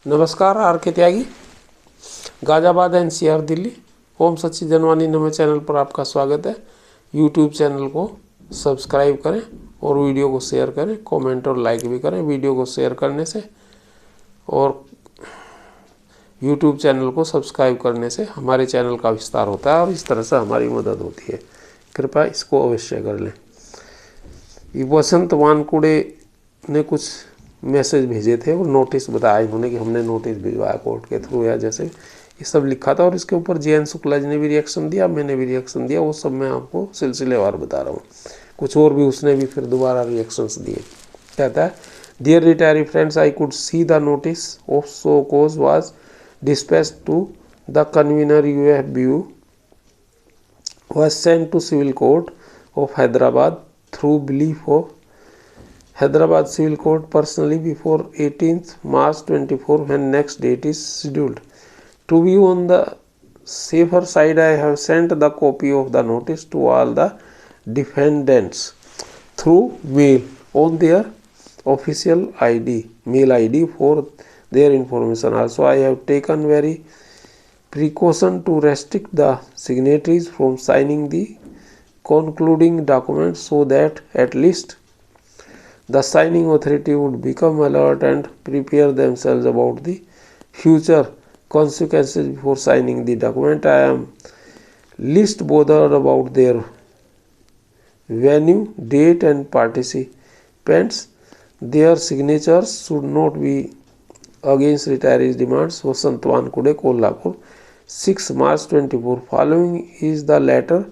नमस्कार, आर के त्यागी, गाज़ियाबाद एनसीआर दिल्ली। ओम सच्ची जनवानी नमे चैनल पर आपका स्वागत है। यूट्यूब चैनल को सब्सक्राइब करें और वीडियो को शेयर करें, कमेंट और लाइक भी करें। वीडियो को शेयर करने से और यूट्यूब चैनल को सब्सक्राइब करने से हमारे चैनल का विस्तार होता है और इस तरह से हमारी मदद होती है। कृपया इसको अवश्य कर लें। ये वसंत वानकुड़े ने कुछ मैसेज भेजे थे और नोटिस बताया इन्होंने कि हमने नोटिस भिजवाया कोर्ट के थ्रू या जैसे ये सब लिखा था। और इसके ऊपर JN शुक्ला जी ने भी रिएक्शन दिया, मैंने भी रिएक्शन दिया। वो सब मैं आपको सिलसिलेवार बता रहा हूँ। कुछ और भी उसने भी फिर दोबारा रिएक्शंस दिए। कहता है, dear retiree friends, I could see the notice of show cause was dispatched to the convener UFBU was sent to civil court of Hyderabad through belief of Hyderabad Civil Court personally before 18th March 24 when next date is scheduled. To be on the safer side, I have sent the copy of the notice to all the defendants through mail on their official mail ID for their information. Also, I have taken very precaution to restrict the signatories from signing the concluding documents so that at least the signing authority would become alert and prepare themselves about the future consequences before signing the document. I am least bothered about their venue, date and participants. Their signatures should not be against retirees' demands. Vasant Wankude, Kolhapur, 6 March 24. Following is the letter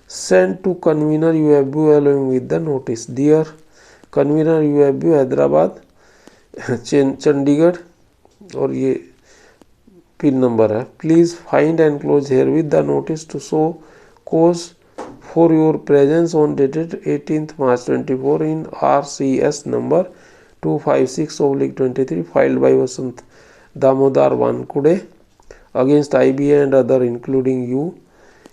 sent to convener UFBU along with the notice. Dear convener UFBU Hyderabad Chandigarh, और ये pin number है, please find and close here with the notice to show cause for your presence on dated 18th March 24 in RCS number 256/23 filed by Vasant Damodar Wankhede against IBA and other including you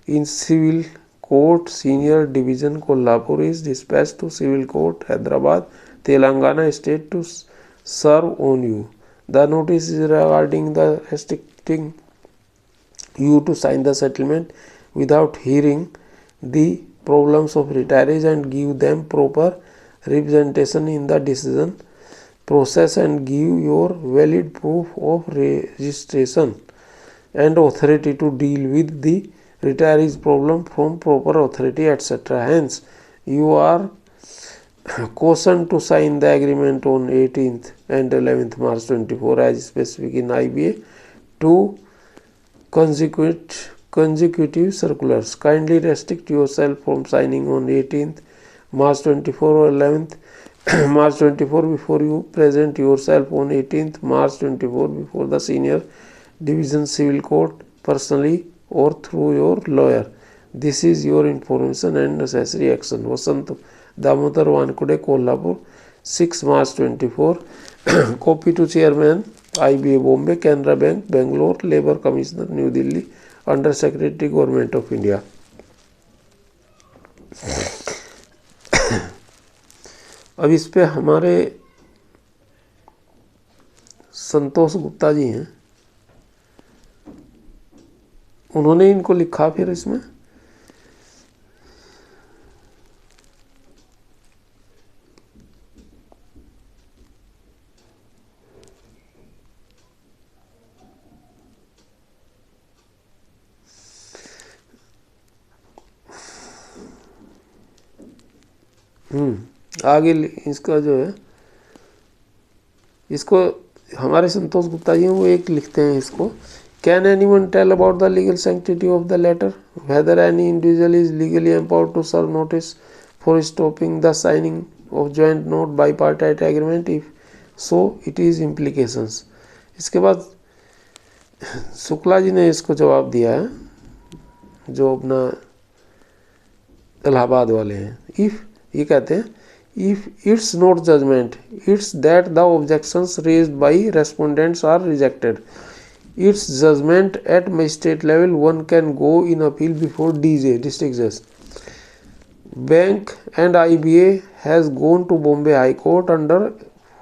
in civil Court Senior Division Kolhapur is dispatched to Civil Court Hyderabad, Telangana State to serve on you. The notice is regarding the restricting you to sign the settlement without hearing the problems of retirees and give them proper representation in the decision process and give your valid proof of registration and authority to deal with the retirees problem from proper authority, etc. Hence, you are cautioned to sign the agreement on 18th and 11th March 24 as specific in IBA. Two consecutive circulars. Kindly restrict yourself from signing on 18th March 24 or 11th March 24 before you present yourself on 18th March 24 before the Senior Division Civil Court personally or through your lawyer. This is your information and necessary action. Vasant Damodar Wankude, Kolhapur, 6 March 24. Copy to Chairman IBA Bombay, Canara Bank, Bangalore, Labour Commissioner, New Delhi, Under Secretary, Government of India. अब इस पे हमारे संतोष गुप्ता जी हैं, उन्होंने इनको लिखा फिर इसमें आगे इसका जो है, इसको हमारे संतोष गुप्ता जी हैं, वो एक लिखते हैं इसको, Can anyone tell about the legal sanctity of the letter? Whether any individual is legally empowered to serve notice for stopping the signing of joint note bipartite agreement? If so, it is implications. इसके बाद शुक्ला जी ने इसको जवाब दिया है, जो अपना इलाहाबाद वाले हैं। ये कहते हैं, if it's not judgment, it's that the objections raised by respondents are rejected. Its judgment at magistrate level, one can go in appeal before DJ, district judge. Bank and IBA has gone to Bombay High Court under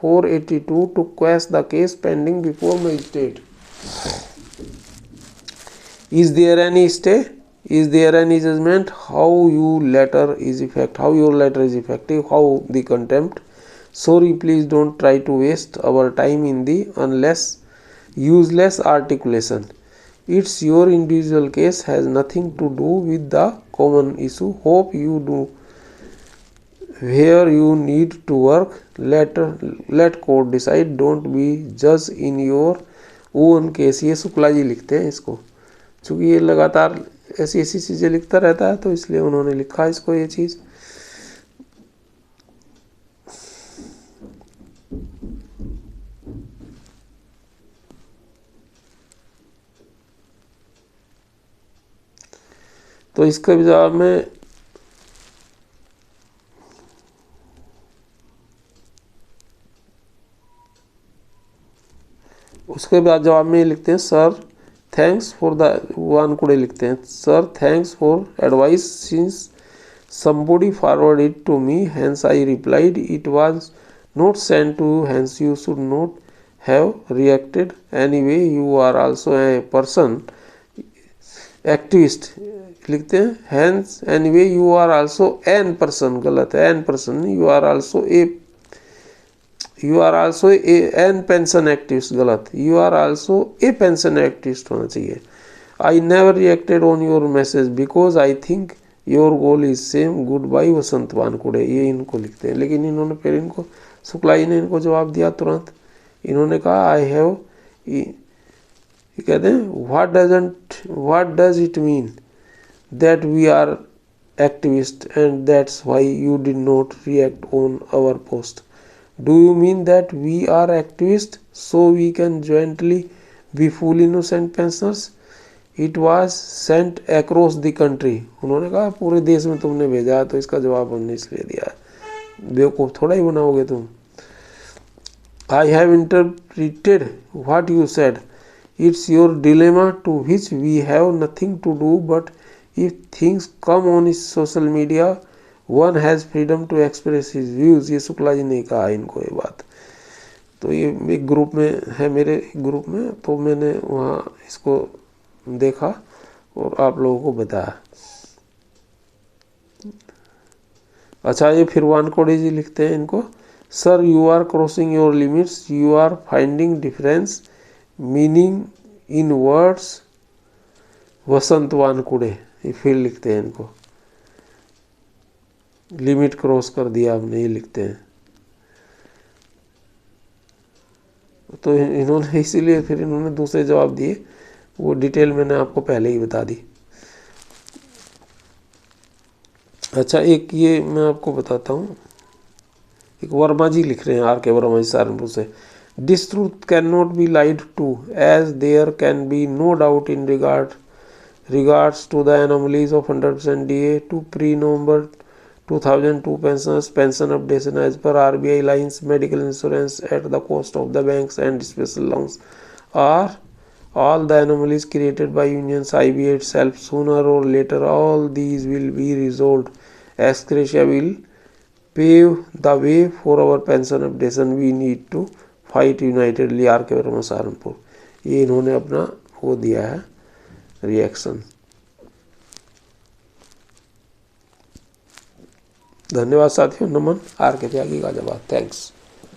482 to quash the case pending before magistrate. Is there any stay? Is there any judgment? How your letter is effective? How the contempt? Sorry, please don't try to waste our time in the useless articulation. It's your individual case, has nothing to do with the common issue. Hope you do where you need to work. Let court decide. Don't be judge in your own case. ये शुक्ला जी लिखते हैं इसको, चूँकि ये लगातार ऐसी चीज़ें लिखता रहता है तो इसलिए उन्होंने लिखा इसको ये चीज़। तो इसके जवाब में उसके बाद जवाब में लिखते हैं सर थैंक्स फॉर द वानकुड़े लिखते हैं sir thanks for advice since somebody forwarded it to me, hence I replied. It was not sent to you, hence you should not have reacted. Anyway, you are also a person, activist लिखते हैं hence anyway you are also an person, गलत है an person, you are also an pension activist, गलत, you are also a pension activist होना चाहिए। I never reacted on your message because I think your goal is same, goodbye Vasant Wankhede, ये इनको लिखते हैं। लेकिन इन्होंने फिर इनको शुक्ला जी ने इनको जवाब दिया तुरंत। इन्होंने कहा आई हैव, ये कहते हैं what does it mean that we are activist and that's why you did not react on our post. Do you mean that we are activist so we can jointly be full innocent pensioners? It was sent across the country. उन्होंने कहा पूरे देश में तुमने भेजा है, तो इसका जवाब हमने इसलिए दिया है, बेवकूफ़ थोड़ा ही बनाओगे तुम। I have interpreted what you said, it's your dilemma to which we have nothing to do, but if things come on this social media one has freedom to express his views. ये शुक्ला जी ने कहा इनको ये बात। तो ये एक group में है, मेरे ग्रुप में, तो मैंने वहाँ इसको देखा और आप लोगों को बताया। अच्छा, ये फिर वानकोड़े जी लिखते हैं इनको, sir you are crossing your limits, you are finding difference meaning in words. Vasant Wankhede ये फिर लिखते हैं इनको, लिमिट क्रॉस कर दिया आपने, ये लिखते हैं। तो इन्होंने इसीलिए फिर इन्होंने दूसरे जवाब दिए, वो डिटेल मैंने आपको पहले ही बता दी। अच्छा, एक ये मैं आपको बताता हूँ, एक वर्मा जी लिख रहे हैं, आर के वर्मा जी सहारनपुर से, this truth can not be lied to as there can be no doubt in regards to the anomalies of 100% DA to pre-November 2002 pension updation as per RBI lines, medical insurance at the cost of the banks and special loans are all the anomalies created by unions IBA itself. Sooner or later all these will be resolved. Ex gratia will pave the way for our pension updation. We need to fight unitedly. R K Verma Saharanpur, ये इन्होंने अपना वो दिया है reaction. धन्यवाद साथियों, नमन। Are के त्यागी का जवाब, थैंक्स।